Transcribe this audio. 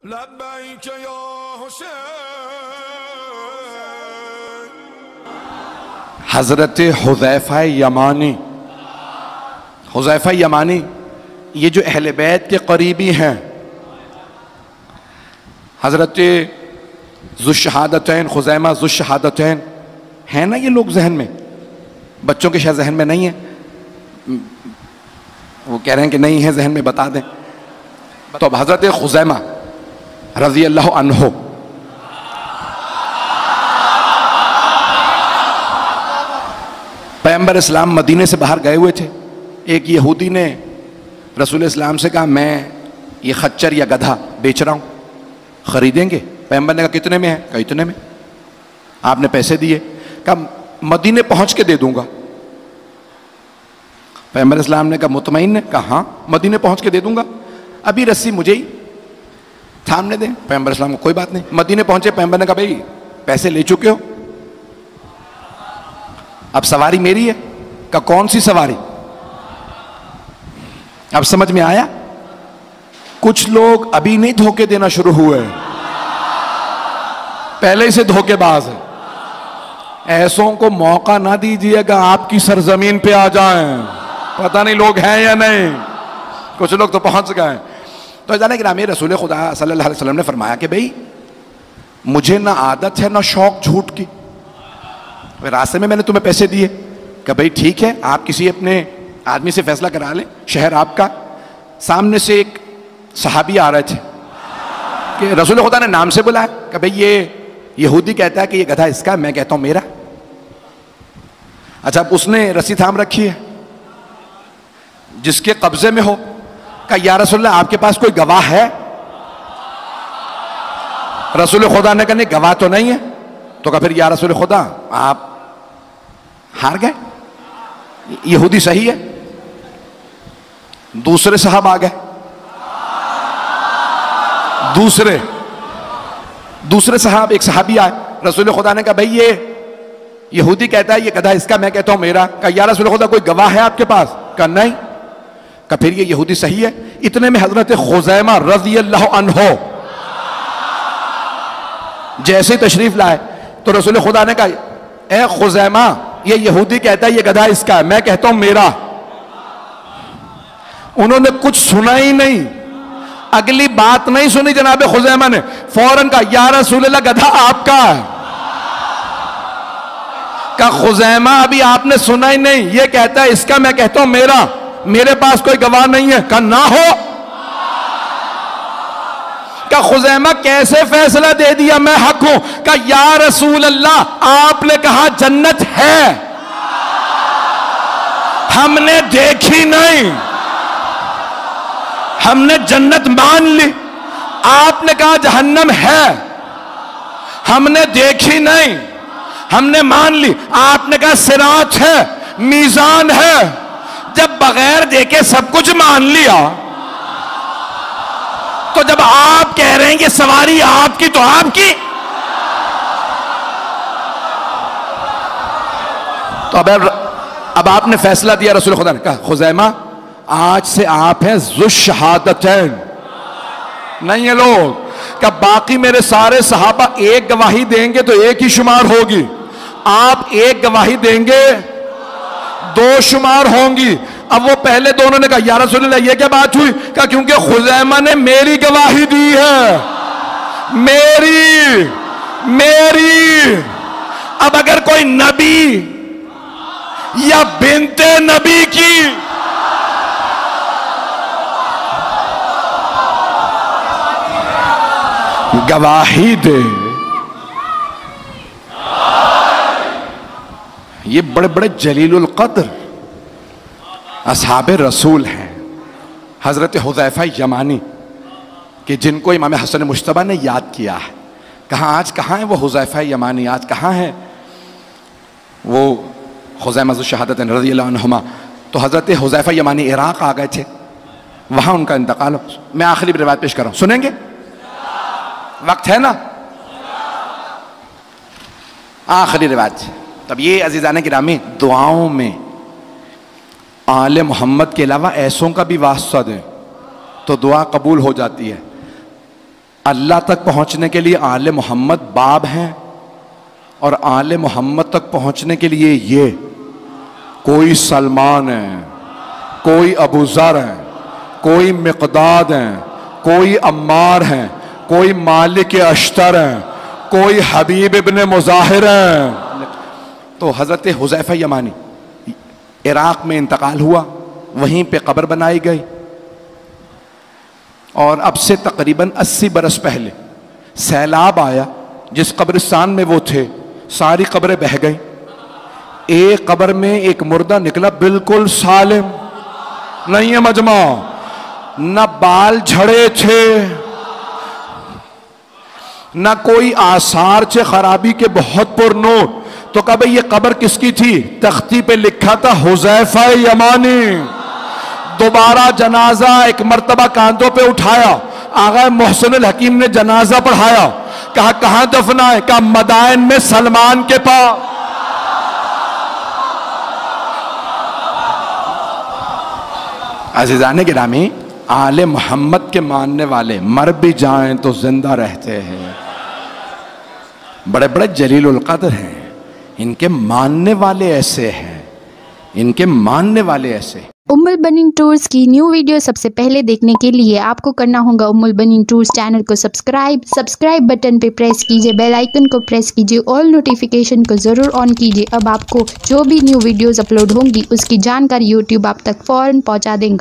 لبیک یا حسین۔ حضرت حذیفہ یمانی، حذیفہ یمانی یہ جو اہل بیت کے قریبی ہیں، حضرت ذو الشہادتین خزیمہ ذو الشہادتین ہیں نا، یہ لوگ ذہن میں، بچوں کے شاید ذہن میں نہیں ہیں، وہ کہہ رہے ہیں کہ نہیں ہے ذہن میں، بتا دیں تو اب حضرت خزیمہ رضی اللہ عنہ پیغمبر اسلام مدینے سے باہر گئے ہوئے تھے. ایک یہودی نے رسول اسلام سے کہا میں یہ خچر یا گدھا بیچ رہا ہوں، خریدیں گے؟ پیغمبر نے کہا کتنے میں ہے؟ کہا اتنے میں. آپ نے پیسے دیے، کہا مدینے پہنچ کے دے دوں گا. پیغمبر اسلام نے کہا مطمئن ہے؟ کہا ہاں مدینے پہنچ کے دے دوں گا، ابھی رسی مجھے ہی تھامنے دیں. پیغمبر اسلام کو کوئی بات نہیں. مدینے پہنچے، پیغمبر نے کہا بھائی پیسے لے چکے ہو، اب سواری میری ہے. کہا کون سی سواری؟ اب سمجھ میں آیا؟ کچھ لوگ ابھی نہیں دھوکے دینا شروع ہوئے، پہلے ہی سے دھوکے باز ہیں. ایسوں کو موقع نہ دیجیے گا آپ کی سرزمین پہ آ جائیں. پتہ نہیں لوگ ہیں یا نہیں، کچھ لوگ تو پہنچ گئے. تو جانے کہ نامی رسول خدا صلی اللہ علیہ وسلم نے فرمایا کہ بھئی مجھے نہ عادت ہے نہ شوق جھوٹ کی. راستے میں نے تمہیں پیسے دیے کہ بھئی ٹھیک ہے آپ کسی اپنے آدمی سے فیصلہ کرا لیں، شہر آپ کا. سامنے سے ایک صحابی آ رہے تھے کہ رسول خدا نے نام سے بلایا کہ بھئی یہ یہودی کہتا ہے کہ یہ گدھا اس کا، میں کہتا ہوں میرا. اچھا اس نے رسی تھام رکھی ہے جس کے قبضے میں ہو. کہا یا رسول اللہ آپ کے پاس کوئی گواہ ہے؟ رسول خدا نے کہا نہیں گواہ تو نہیں ہے. تو کہا پھر یا رسول خدا آپ ہار گئے، یہودی صحیح ہے. دوسرے صاحب آ گئے، دوسرے صاحب ایک صحابی آئے. رسول خدا نے کہا بھئی یہ یہودی کہتا ہے یہ گدھا اس کا، میں کہتا ہوں میرا. کہا یا رسول خدا کوئی گواہ ہے آپ کے پاس؟ کہا نہیں. کہا پھر یہ یہودی صحیح ہے. اتنے میں حضرت خزیمہ رضی اللہ عنہ جیسے تشریف لائے تو رسول خدا نے کہا اے خزیمہ یہ یہودی کہتا ہے یہ گدھا اس کا ہے، میں کہتا ہوں میرا. انہوں نے کچھ سنا ہی نہیں، اگلی بات نہیں سنی جناب خزیمہ نے، فوراً کہا یا رسول اللہ گدھا آپ کا ہے. کہا خزیمہ ابھی آپ نے سنا ہی نہیں، یہ کہتا ہے اس کا، میں کہتا ہوں میرا، میرے پاس کوئی گواہ نہیں ہے. کہا نہ ہو. کہا خزیمہ کیسے فیصلہ دے دیا میں حق ہوں؟ کہا یا رسول اللہ آپ نے کہا جنت ہے، ہم نے دیکھی نہیں، ہم نے جنت مان لی. آپ نے کہا جہنم ہے، ہم نے دیکھی نہیں، ہم نے مان لی. آپ نے کہا صراط ہے، میزان ہے. جب بغیر دیکھے سب کچھ مان لیا تو جب آپ کہہ رہے ہیں کہ سواری آپ کی تو آپ کی. تو اب آپ نے فیصلہ دیا. رسول خدا نے کہا خزیمہ آج سے آپ ہیں ذو الشہادتین، نہیں ہے لوگ. کہ باقی میرے سارے صحابہ ایک گواہی دیں گے تو ایک ہی شمار ہوگی، آپ ایک گواہی دیں گے دو شمار ہوں گی. اب وہ پہلے دونوں نے کہا یا رسول اللہ یہ کیا بات ہوئی؟ کہا کیونکہ خزیمہ نے میری گواہی دی ہے، میری. اب اگر کوئی نبی یا بنت نبی کی گواہی دے، یہ بڑے بڑے جلیل القدر اصحاب رسول ہیں. حضرت حذیفہ یمانی کہ جن کو امام حسن مجتبی نے یاد کیا ہے. کہاں آج کہاں ہے وہ حذیفہ یمانی؟ آج کہاں ہے وہ خزیمہ ذو الشہادتین رضی اللہ عنہما؟ تو حضرت حذیفہ یمانی عراق آ گئے تھے، وہاں ان کا انتقال. میں آخری روایت پیش کر رہا ہوں، سنیں گے؟ وقت ہے نا؟ آخری روایت. تب یہ عزیزان گرامی دعاؤں میں آل محمد کے علاوہ ایسوں کا بھی واسطہ دیں تو دعا قبول ہو جاتی ہے. اللہ تک پہنچنے کے لیے آل محمد باب ہیں، اور آل محمد تک پہنچنے کے لیے یہ کوئی سلمان ہے، کوئی ابو ذر ہے، کوئی مقداد ہیں، کوئی عمار ہیں، کوئی مالک اشتر ہیں، کوئی حبیب ابن مظاہر ہیں۔ تو حضرت حذیفہ یمانی عراق میں انتقال ہوا، وہیں پہ قبر بنائی گئی، اور اب سے تقریباً 80 برس پہلے سیلاب آیا، جس قبرستان میں وہ تھے ساری قبریں بہہ گئیں، ایک قبر میں ایک مردہ نکلا بالکل سالم، نہیں ہے مجمع، نہ بال جھڑے تھے، نہ کوئی آثار چے خرابی کے، بہت پر نور۔ تو کہا بھئی یہ قبر کس کی تھی؟ تختی پہ لکھا تھا حذیفہ یمانی۔ دوبارہ جنازہ ایک مرتبہ کاندھوں پہ اٹھایا، آغا محسن الحکیم نے جنازہ پڑھایا، کہا کہاں دفنا ہے؟ کہا مدائن میں سلمان کے پاس۔ عزیزان گرامی، آل محمد کے ماننے والے مر بھی جائیں تو زندہ رہتے ہیں، بڑے بڑے جلیل القدر ہیں، ان کے ماننے والے ایسے ہیں، ان کے ماننے والے ایسے ہیں۔ ام البنین ٹورز کی نیو ویڈیو سب سے پہلے دیکھنے کے لیے آپ کو کرنا ہوگا ام البنین ٹورز چینل کو سبسکرائب بٹن پہ پریس کیجئے، بیل آئیکن کو پریس کیجئے، آل نوٹیفیکیشن کو ضرور آن کیجئے۔ اب آپ کو جو بھی نیو ویڈیوز اپلوڈ ہوں گی اس کی جانکاری یوٹیوب آپ تک فوراً پہنچا دے گا۔